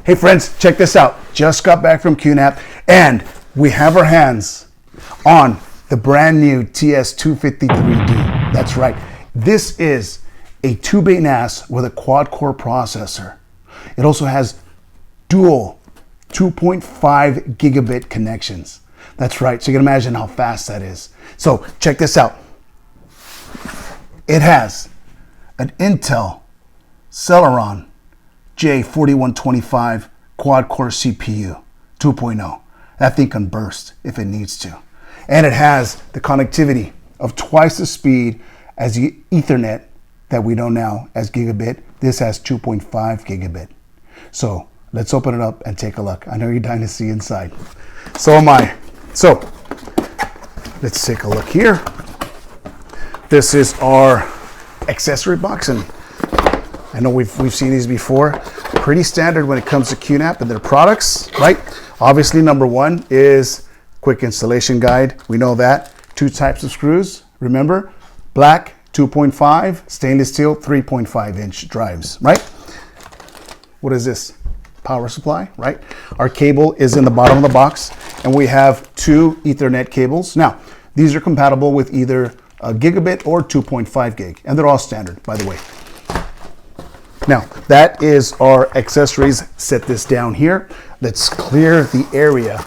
Hey friends, check this out. Just got back from QNAP and we have our hands on the brand new TS-253D. That's right. This is a 2-bay NAS with a quad-core processor. It also has dual 2.5 gigabit connections. That's right. So you can imagine how fast that is. So check this out. It has an Intel Celeron J4125 quad-core CPU 2.0. That thing can burst if it needs to. And it has the connectivity of twice the speed as the Ethernet that we know now as gigabit. This has 2.5 gigabit. So let's open it up and take a look. I know you're dying to see inside. So am I. So let's take a look here. This is our accessory box, and I know we've seen these before. Pretty standard when it comes to QNAP and their products, right? Obviously, number one is quick installation guide. We know that. 2 types of screws. Remember, black 2.5, stainless steel 3.5 inch drives, right? What is this? Power supply, right? Our cable is in the bottom of the box, and we have 2 Ethernet cables. Now, these are compatible with either a gigabit or 2.5 gig, and they're all standard, by the way. Now, that is our accessories. Set this down here. Let's clear the area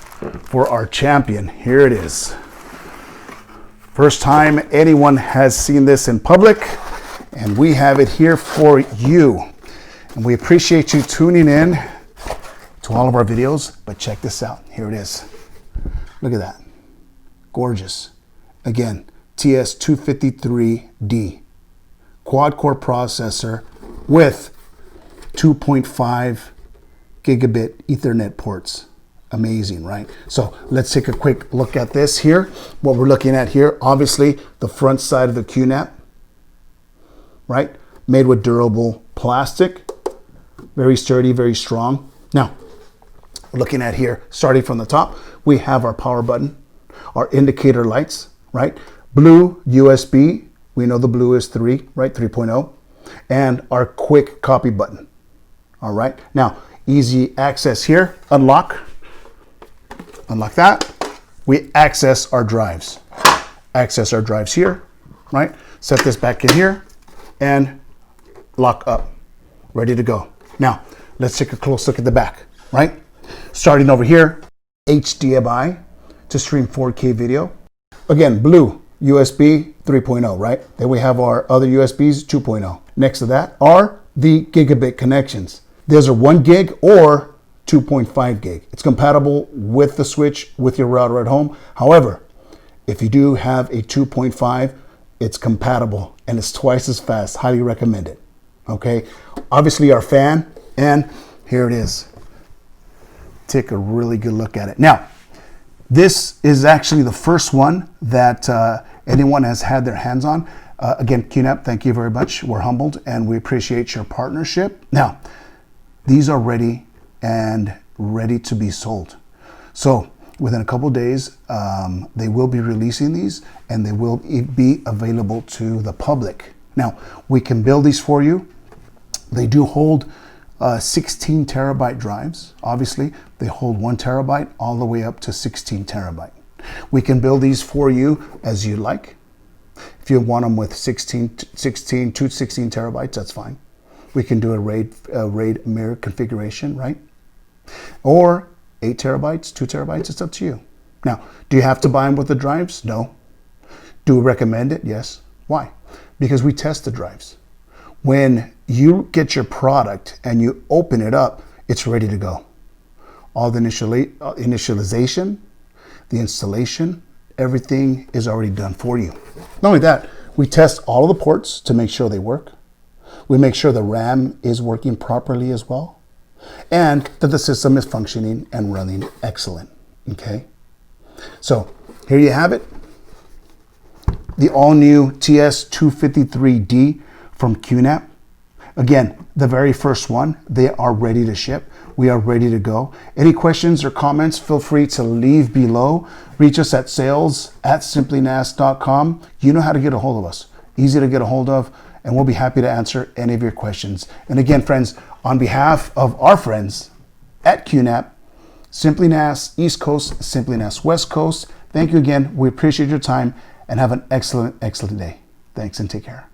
for our champion. Here it is. First time anyone has seen this in public, and we have it here for you. And we appreciate you tuning in to all of our videos, but check this out. Here it is. Look at that. Gorgeous. Again, TS-253D. Quad-core processor with 2.5 gigabit Ethernet ports. Amazing, right? So let's take a quick look at this here. What we're looking at here, obviously the front side of the QNAP, right? Made with durable plastic. Very sturdy, very strong. Now, looking at here, starting from the top, we have our power button, our indicator lights, right? Blue USB, we know the blue is 3, right? 3.0. And our quick copy button. All right. Now, easy access here. Unlock that. We access our drives. Access our drives here, right? Set this back in here and lock up. Ready to go. Now, let's take a close look at the back, right? Starting over here, HDMI to stream 4K video. Again, blue USB 3.0, right? Then we have our other USBs 2.0. Next to that are the gigabit connections. Those are 1 gig or 2.5 gig. It's compatible with the switch, with your router at home. However, if you do have a 2.5, it's compatible and it's twice as fast. Highly recommend it. Okay. Obviously our fan, and here it is. Take a really good look at it. Now, this is actually the first one that anyone has had their hands on. Again, QNAP, thank you very much. We're humbled and we appreciate your partnership. Now, these are ready to be sold. So within a couple of days, they will be releasing these and they will be available to the public. Now, we can build these for you. They do hold 16 terabyte drives. Obviously, they hold 1 terabyte all the way up to 16 terabyte. We can build these for you as you like. If you want them with 2 16 terabytes, that's fine. We can do a RAID mirror configuration, right? Or 8 terabytes, 2 terabytes, it's up to you. Now, do you have to buy them with the drives? No. Do we recommend it? Yes. Why? Because we test the drives. When you get your product and you open it up, it's ready to go. All the initialization, the installation, everything is already done for you. Not only that, we test all of the ports to make sure they work. We make sure the RAM is working properly as well, and that the system is functioning and running excellent. Okay, so here you have it. The all-new TS-253D from QNAP. Again, the very first one. They are ready to ship. We are ready to go. Any questions or comments, feel free to leave below. Reach us at sales@simplynas.com. You know how to get a hold of us. Easy to get a hold of, and we'll be happy to answer any of your questions. And again, friends, on behalf of our friends at QNAP, SimplyNAS East Coast, SimplyNAS West Coast. Thank you again. We appreciate your time and have an excellent, excellent day. Thanks and take care.